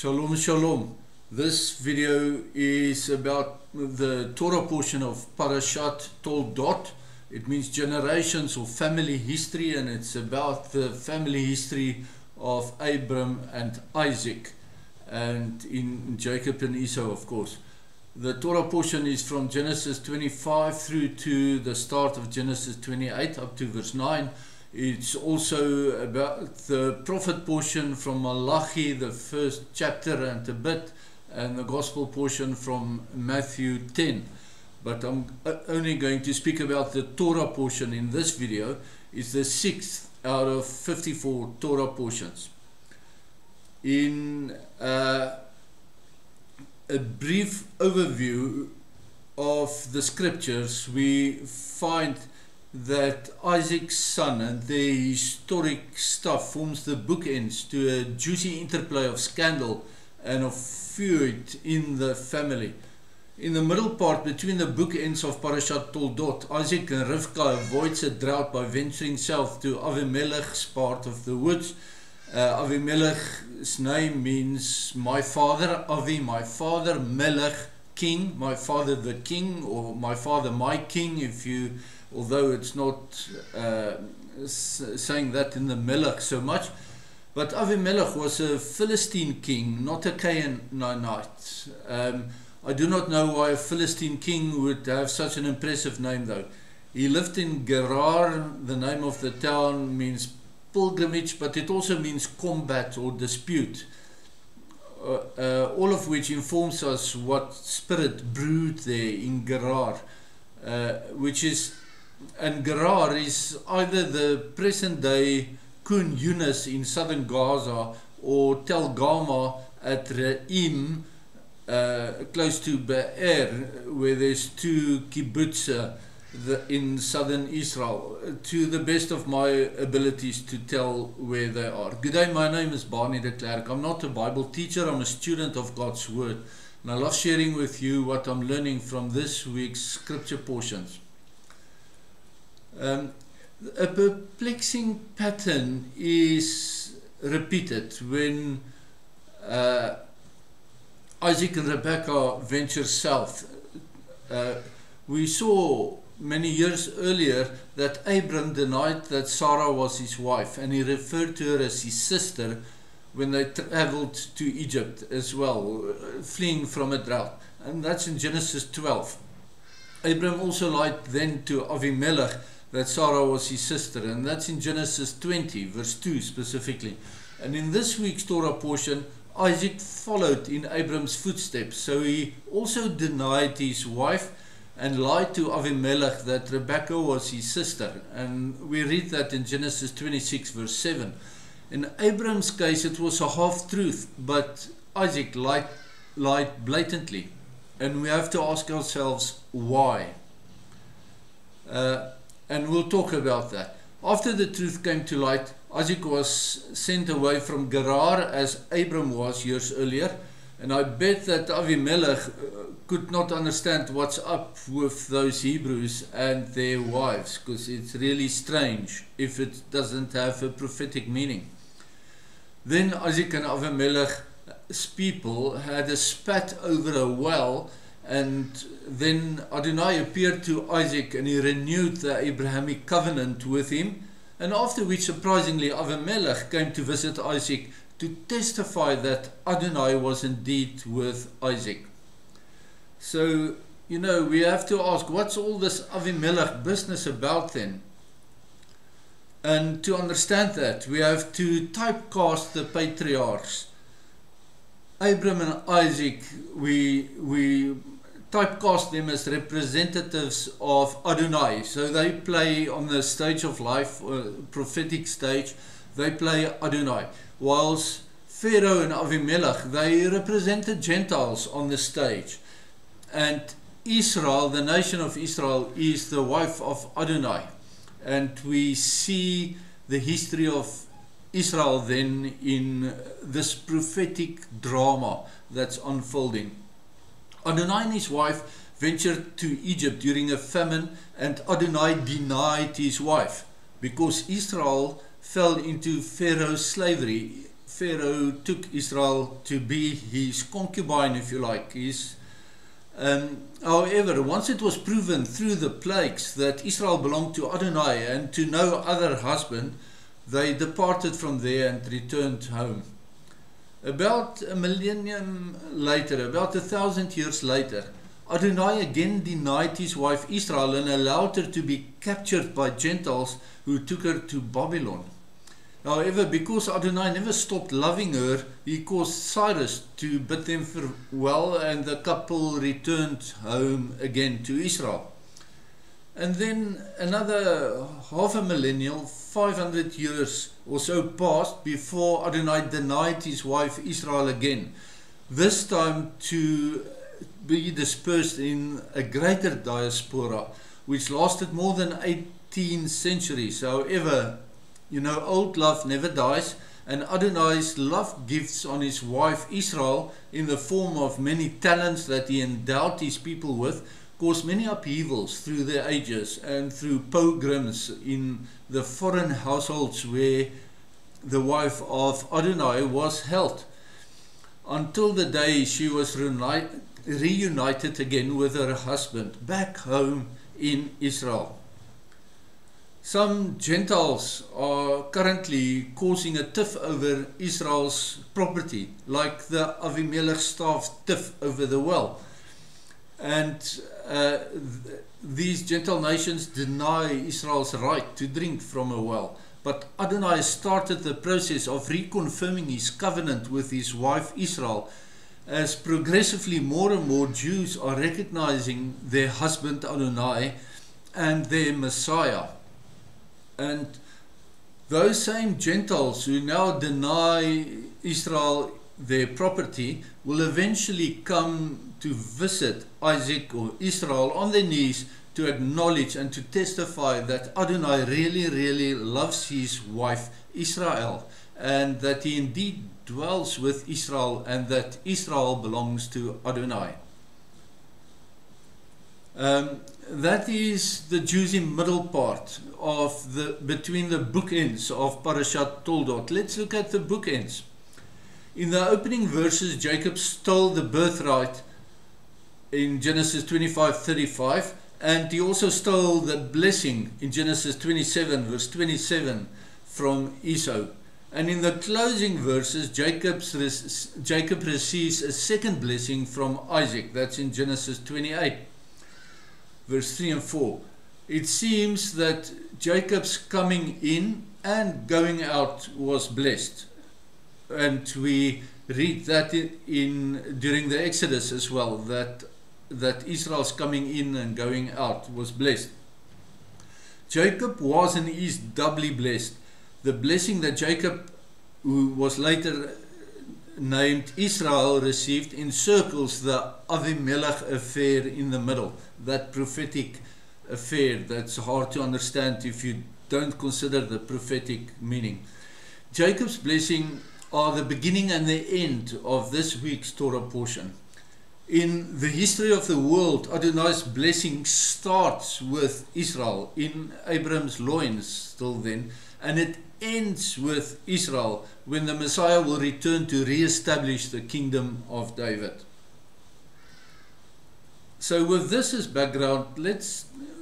Shalom, shalom. This video is about the Torah portion of Parashat Toldot. It means generations or family history, and it's about the family history of Abram and Isaac, and in Jacob and Esau, of course. The Torah portion is from Genesis 25 through to the start of Genesis 28 up to verse 9. It's also about the prophet portion from Malachi, the first chapter and a bit, and the gospel portion from Matthew 10. But I'm only going to speak about the Torah portion in this video. It's the 6th out of 54 Torah portions. In a brief overview of the scriptures, we find that Isaac's son and their historic stuff forms the bookends to a juicy interplay of scandal and of feud in the family. In the middle part, between the bookends of Parashat Toldot, Isaac and Rivka avoids a drought by venturing south to Avimelech's part of the woods. Avimelech's name means my father, Avi, my father, Melech, king, my father the king, or my father my king, if you, although it's not saying that in the Melech so much. But Avimelech was a Philistine king, not a Canaanite. I do not know why a Philistine king would have such an impressive name though. He lived in Gerar. The name of the town means pilgrimage, but it also means combat or dispute. All of which informs us what spirit brewed there in Gerar, and Gerar is either the present day Kun Yunis in southern Gaza or Tel Gama at Re'im, close to Be'er, where there's two kibbutz in southern Israel, to the best of my abilities to tell where they are. Good day, my name is Barney de Klerk. I'm not a Bible teacher, I'm a student of God's Word, and I love sharing with you what I'm learning from this week's scripture portions. A perplexing pattern is repeated when Isaac and Rebekah venture south. We saw many years earlier that Abram denied that Sarah was his wife, and he referred to her as his sister when they traveled to Egypt as well, fleeing from a drought. And that's in Genesis 12. Abram also lied then to Avimelech that Sarah was his sister, and that's in Genesis 20 verse 2 specifically. And in this week's Torah portion, Isaac followed in Abram's footsteps, so he also denied his wife and lied to Avimelech that Rebekah was his sister, and we read that in Genesis 26 verse 7. In Abram's case it was a half-truth, but Isaac lied blatantly, and we have to ask ourselves why. And we'll talk about that. After the truth came to light, Isaac was sent away from Gerar as Abram was years earlier, and I bet that Avimelech could not understand what's up with those Hebrews and their wives, because it's really strange if it doesn't have a prophetic meaning. Then Isaac and Avimelech's people had a spat over a well, and then Adonai appeared to Isaac and he renewed the Abrahamic covenant with him, and after which surprisingly Avimelech came to visit Isaac to testify that Adonai was indeed with Isaac. So, you know, we have to ask, what's all this Avimelech business about then? And to understand that, we have to typecast the patriarchs. Abram and Isaac, we typecast them as representatives of Adonai. So they play on the stage of life, prophetic stage, they play Adonai. Whilst Pharaoh and Avimelech, they represented Gentiles on the stage. And Israel, the nation of Israel, is the wife of Adonai. And we see the history of Israel then in this prophetic drama that's unfolding. Adonai and his wife ventured to Egypt during a famine, and Adonai denied his wife because Israel fell into Pharaoh's slavery. Pharaoh took Israel to be his concubine, if you like. However, once it was proven through the plagues that Israel belonged to Adonai and to no other husband, they departed from there and returned home. About a millennium later, about 1,000 years later, Adonai again denied his wife Israel and allowed her to be captured by Gentiles who took her to Babylon. However, because Adonai never stopped loving her, he caused Cyrus to bid them farewell, and the couple returned home again to Israel. And then another half a millennial, 500 years or so passed before Adonai denied his wife Israel again, this time to be dispersed in a greater diaspora, which lasted more than 18 centuries. However, you know, old love never dies, and Adonai's love gifts on his wife Israel in the form of many talents that he endowed his people with caused many upheavals through the ages and through pogroms in the foreign households where the wife of Adonai was held, until the day she was reunited again with her husband back home in Israel. Some Gentiles are currently causing a tiff over Israel's property, like the Avimelech staff tiff over the well. And these Gentile nations deny Israel's right to drink from a well. But Adonai started the process of reconfirming his covenant with his wife Israel, as progressively more and more Jews are recognizing their husband Adonai and their Messiah. And those same Gentiles who now deny Israel their property will eventually come to visit Isaac or Israel on their knees to acknowledge and to testify that Adonai really, really loves his wife Israel, and that he indeed dwells with Israel, and that Israel belongs to Adonai. That is the juicy middle part of between the bookends of Parashat Toldot. Let's look at the bookends. In the opening verses, Jacob stole the birthright in Genesis 25:35, and he also stole the blessing in Genesis 27 verse 27 from Esau. And in the closing verses, Jacob receives a second blessing from Isaac. That's in Genesis 28 verse 3 and 4. It seems that Jacob's coming in and going out was blessed. And we read that during the Exodus as well, that Israel's coming in and going out was blessed. Jacob was and is doubly blessed. The blessing that Jacob, who was later named Israel, received encircles the Avimelech affair in the middle, that prophetic affair that's hard to understand if you don't consider the prophetic meaning. Jacob's blessing are the beginning and the end of this week's Torah portion. In the history of the world, Adonai's blessing starts with Israel in Abraham's loins still then, and it ends with Israel when the Messiah will return to re-establish the kingdom of David. So with this as background,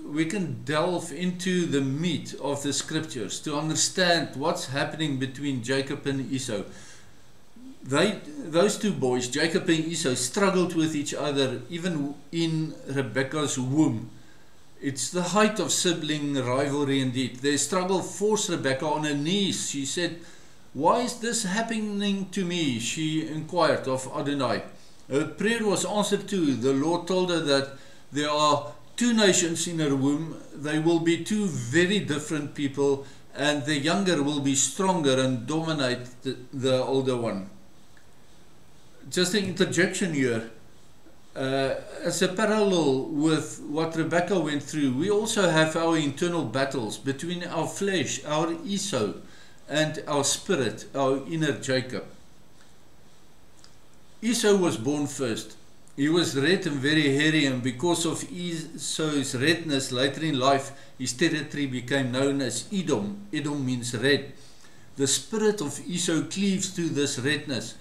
we can delve into the meat of the scriptures to understand what's happening between Jacob and Esau. Those two boys, Jacob and Esau, struggled with each other even in Rebekah's womb. It's the height of sibling rivalry indeed. Their struggle forced Rebekah on her knees. She said, "Why is this happening to me?" she inquired of Adonai. Her prayer was answered too. The Lord told her that there are two nations in her womb. They will be two very different people, and the younger will be stronger and dominate the older one. Just an interjection here. As a parallel with what Rebekah went through, we also have our internal battles between our flesh, our Esau, and our spirit, our inner Jacob. Esau was born first. He was red and very hairy, and because of Esau's redness later in life, his territory became known as Edom. Edom means red. the spirit of Esau cleaves to this redness.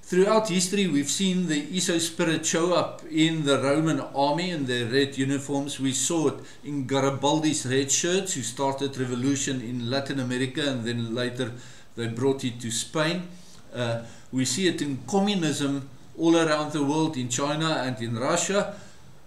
Throughout history, we've seen the Esau spirit show up in the Roman army in their red uniforms. We saw it in Garibaldi's red shirts, who started revolution in Latin America, and then later they brought it to Spain. We see it in communism all around the world, in China and in Russia.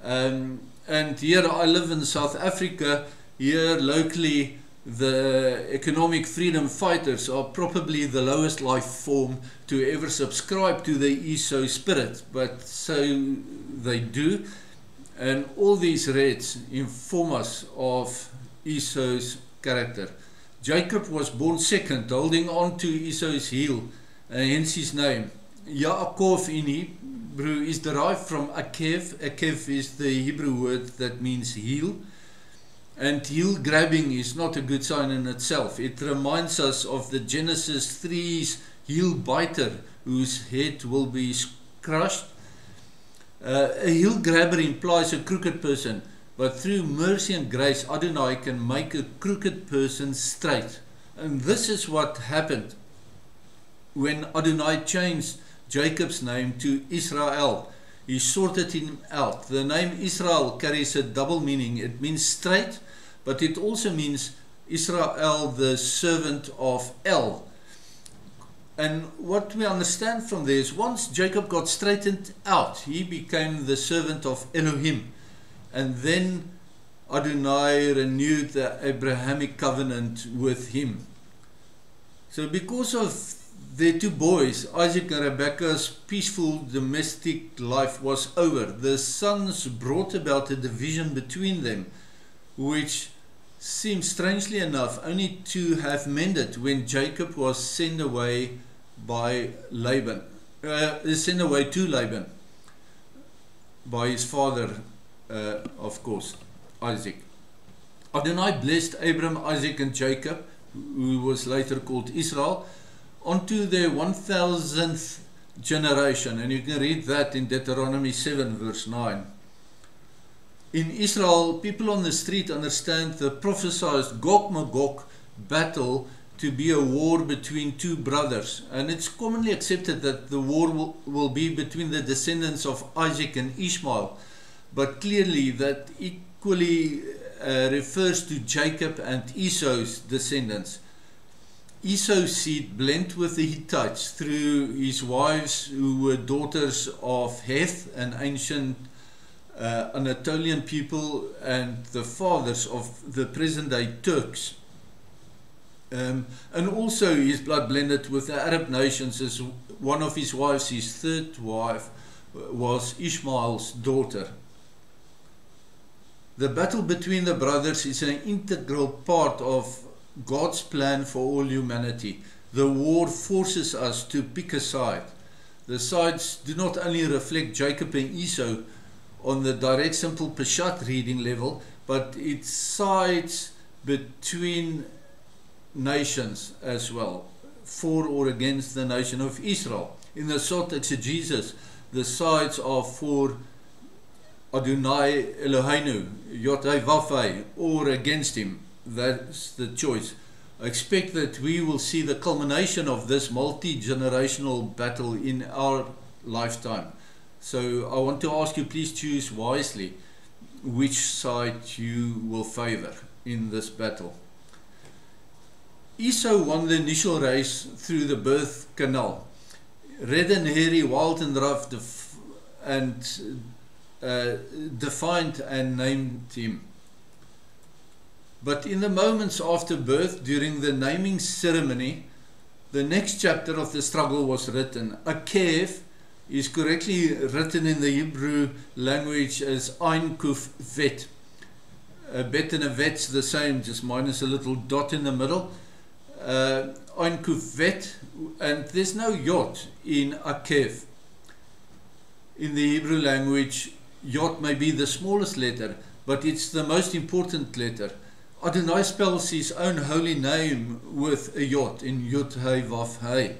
And here I live in South Africa. Here locally, the economic freedom fighters are probably the lowest life form to ever subscribe to the Esau spirit, but so they do. And all these reds inform us of Esau's character. Jacob was born second, holding on to Esau's heel, hence his name. Yaakov in Hebrew is derived from Akev. Akev is the Hebrew word that means heel. And heel grabbing is not a good sign in itself. It reminds us of the Genesis 3's heel biter, whose head will be crushed. A heel grabber implies a crooked person, but through mercy and grace, Adonai can make a crooked person straight. And this is what happened when Adonai changed Jacob's name to Israel. He sorted him out. The name Israel carries a double meaning. It means straight, but it also means Israel, the servant of El. And what we understand from there is once Jacob got straightened out, he became the servant of Elohim. And then Adonai renewed the Abrahamic covenant with him. So because of their two boys, Isaac and Rebekah's peaceful domestic life was over. The sons brought about a division between them, which seems strangely enough only to have mended when Jacob was sent away by Laban, sent away to Laban by his father, of course, Isaac. Adonai blessed Abram, Isaac and Jacob, who was later called Israel, onto their 1000th generation, and you can read that in Deuteronomy 7 verse 9. In Israel, people on the street understand the prophesied Gog-Magog battle to be a war between two brothers, and it's commonly accepted that the war will be between the descendants of Isaac and Ishmael, but clearly that equally refers to Jacob and Esau's descendants. Esau's seed blend with the Hittites through his wives, who were daughters of Heth, an ancient Anatolian people, and the fathers of the present-day Turks. And also his blood blended with the Arab nations, as one of his wives, his third wife, was Ishmael's daughter. The battle between the brothers is an integral part of God's plan for all humanity. The war forces us to pick a side. The sides do not only reflect Jacob and Esau on the direct simple Peshat reading level, but it's sides between nations as well, for or against the nation of Israel. In the Sot exegesis, the sides are for Adonai Eloheinu, Yod-Heh-Vav-Heh, or against him. That's the choice. I expect that we will see the culmination of this multi-generational battle in our lifetime. So I want to ask you, please choose wisely which side you will favor in this battle. Esau won the initial race through the birth canal. Red and hairy, wild and rough, defined and named him. But in the moments after birth, during the naming ceremony, the next chapter of the struggle was written. Akev is correctly written in the Hebrew language as Ein Kuf Vet. A bet and a vet's the same, just minus a little dot in the middle. Ein Kuf Vet, and there's no yod in Akev. In the Hebrew language, yod may be the smallest letter, but it's the most important letter. Adonai spells his own holy name with a yod in Yod-Heh-Vav-Heh.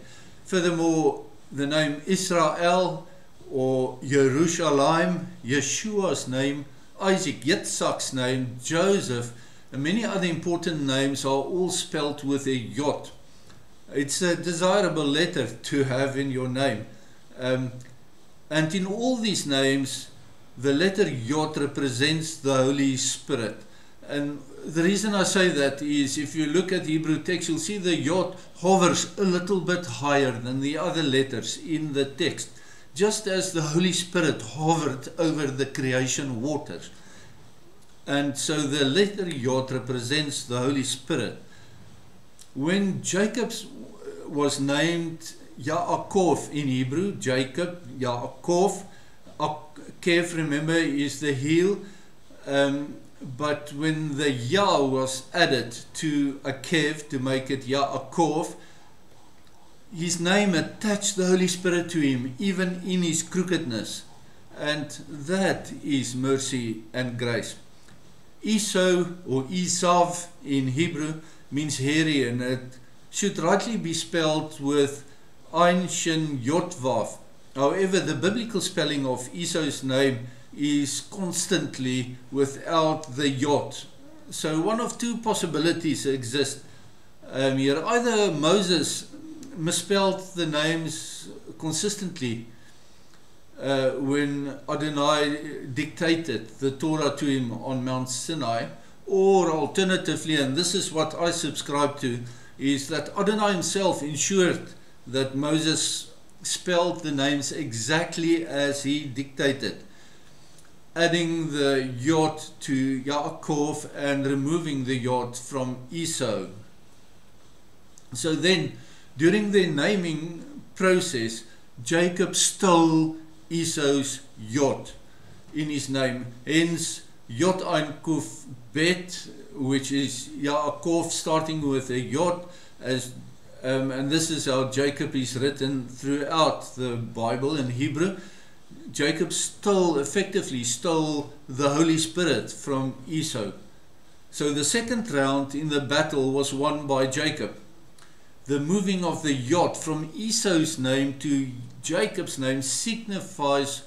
Furthermore, the name Israel or Yerushalayim, Yeshua's name, Isaac, Yitzhak's name, Joseph, and many other important names are all spelled with a yod. It's a desirable letter to have in your name. And in all these names, the letter Yod represents the Holy Spirit. And the reason I say that is, if you look at the Hebrew text, you'll see the Yod hovers a little bit higher than the other letters in the text, just as the Holy Spirit hovered over the creation waters. And so the letter Yod represents the Holy Spirit. When Jacob was named Yaakov in Hebrew, Jacob, Yaakov, Kev, remember, is the heel, but when the Ya was added to a Kev to make it Yaakov, his name attached the Holy Spirit to him, even in his crookedness, and that is mercy and grace. Esau, or Esav in Hebrew, means hairy, and it should rightly be spelled with Ein Shin Yod Vav. However, the biblical spelling of Esau's name is constantly without the Yod. So one of two possibilities exist here. Either Moses misspelled the names consistently when Adonai dictated the Torah to him on Mount Sinai, or alternatively, and this is what I subscribe to, is that Adonai himself ensured that Moses spelled the names exactly as he dictated, adding the Yod to Yaakov and removing the Yod from Esau. So then, during the naming process, Jacob stole Esau's Yod in his name, hence Yod Ein Kuf Bet, which is Yaakov starting with a Yod, and this is how Jacob is written throughout the Bible in Hebrew. Jacob effectively stole the Holy Spirit from Esau. So the second round in the battle was won by Jacob. The moving of the Yod from Esau's name to Jacob's name signifies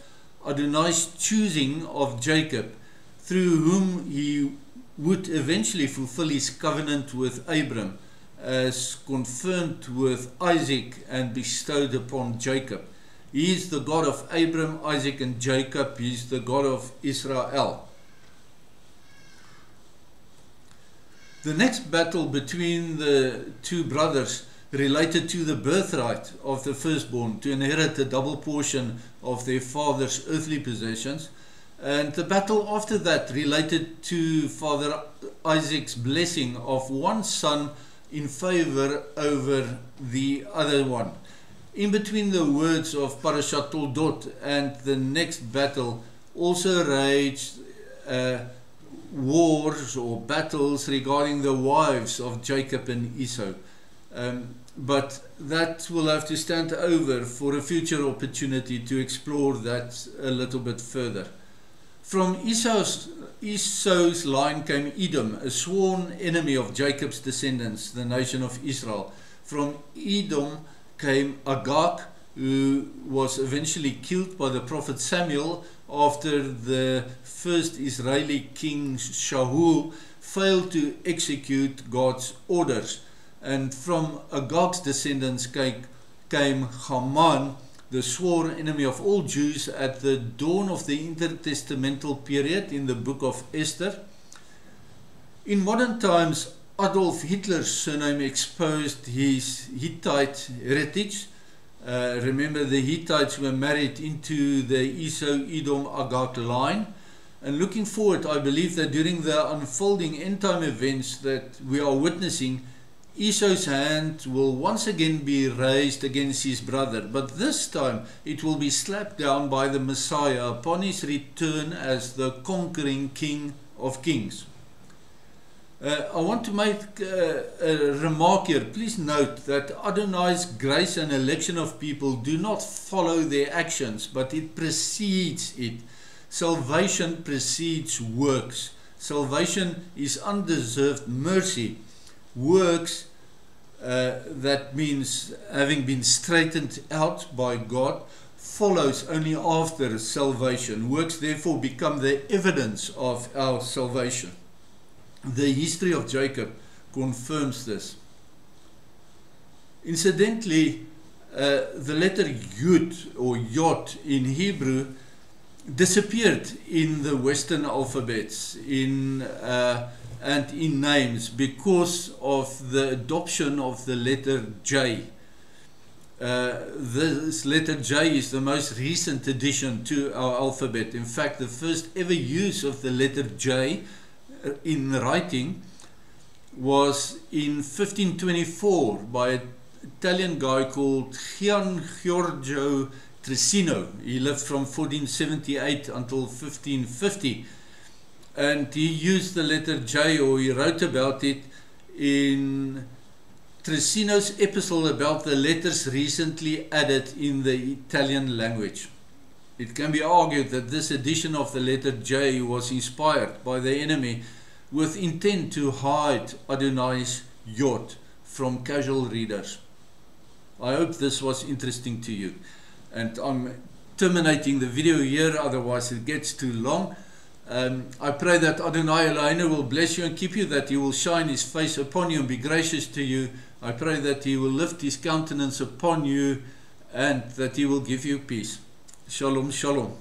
Adonai's choosing of Jacob, through whom he would eventually fulfill his covenant with Abram, as confirmed with Isaac and bestowed upon Jacob. He is the God of Abram, Isaac and Jacob. He is the God of Israel. The next battle between the two brothers related to the birthright of the firstborn to inherit a double portion of their father's earthly possessions. And the battle after that related to Father Isaac's blessing of one son in favor over the other one. In between the words of Parashat Toldot and the next battle also raged wars or battles regarding the wives of Jacob and Esau. But that will have to stand over for a future opportunity to explore that a little bit further. From Esau's line came Edom, a sworn enemy of Jacob's descendants, the nation of Israel. From Edom came Agag, who was eventually killed by the prophet Samuel after the first Israeli king Shaul failed to execute God's orders. And from Agag's descendants came Haman, the sworn enemy of all Jews at the dawn of the intertestamental period in the book of Esther. In modern times, Adolf Hitler's surname exposed his Hittite heritage. Remember, the Hittites were married into the Esau-Edom-Agag line. And looking forward, I believe that during the unfolding end-time events that we are witnessing, Esau's hand will once again be raised against his brother, but this time it will be slapped down by the Messiah upon his return as the conquering King of Kings. I want to make a remark here. Please note that Adonai's grace and election of people do not follow their actions, but it precedes it. Salvation precedes works. Salvation is undeserved mercy. Works, that means having been straightened out by God, follows only after salvation. Works therefore become the evidence of our salvation. The history of Jacob confirms this. Incidentally, the letter Yud or Yod in Hebrew disappeared in the Western alphabets and in names because of the adoption of the letter J. This letter J is the most recent addition to our alphabet. In fact, the first ever use of the letter J in writing was in 1524 by an Italian guy called Gian Giorgio Trissino. He lived from 1478 until 1550, and he used the letter J, or he wrote about it in Trissino's epistle about the letters recently added in the Italian language. It can be argued that this addition of the letter J was inspired by the enemy with intent to hide Adonai's Yod from casual readers. I hope this was interesting to you, and I'm terminating the video here, otherwise it gets too long. I pray that Adonai Eloheinu will bless you and keep you, that he will shine his face upon you and be gracious to you. I pray that he will lift his countenance upon you and that he will give you peace. Shalom, shalom.